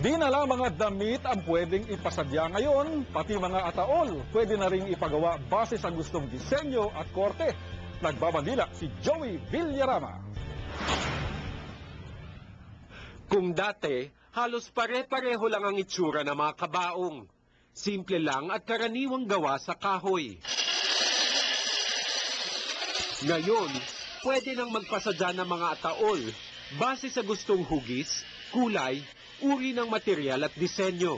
Di na lang mga damit ang pwedeng ipasadya ngayon, pati mga ataol pwede na ring ipagawa base sa gustong disenyo at korte. Nagbabandila si Joey Villarama. Kung dati, halos pare-pareho lang ang itsura ng mga kabaong. Simple lang at karaniwang gawa sa kahoy. Ngayon, pwede nang magpasadya ng mga ataol base sa gustong hugis, kulay, uri ng material at disenyo.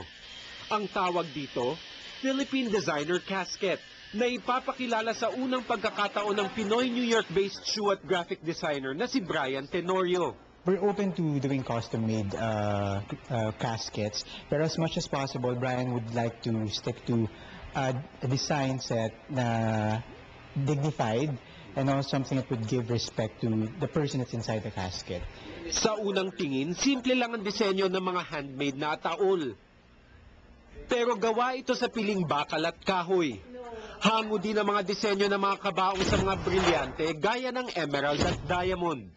Ang tawag dito, Philippine Designer Casket, na ipapakilala sa unang pagkakataon ng Pinoy New York-based shoe at graphic designer na si Brian Tenorio. We're open to doing custom-made caskets, but as much as possible, Brian would like to stick to a design set na dignified and also something that would give respect to the person that's inside the casket. Sa unang tingin, simple lang ang disenyo ng mga handmade na ataol. Pero gawa ito sa piling bakal at kahoy. Hango din ang mga disenyo ng mga kabaong sa mga brilyante gaya ng emerald at diamond.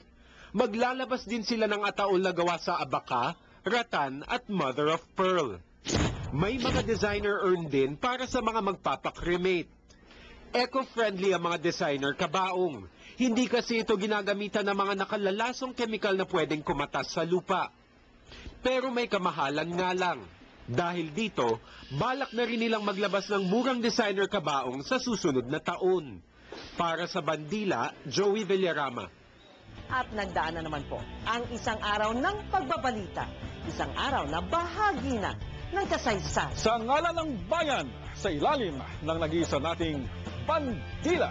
Maglalabas din sila ng ataol na gawa sa abaka, ratan at mother of pearl. May mga designer earn din para sa mga magpapakremate. Eco-friendly ang mga designer kabaong. Hindi kasi ito ginagamitan ng mga nakalalasong kemikal na pwedeng kumatas sa lupa. Pero may kamahalan nga lang. Dahil dito, balak na rin nilang maglabas ng murang designer kabaong sa susunod na taon. Para sa Bandila, Joey Villarama. At nagdaan na naman po ang isang araw ng pagbabalita. Isang araw na bahagi na ng kasaysayan. Sa ngalan ng bayan, sa ilalim ng nag-iisa nating Bandila.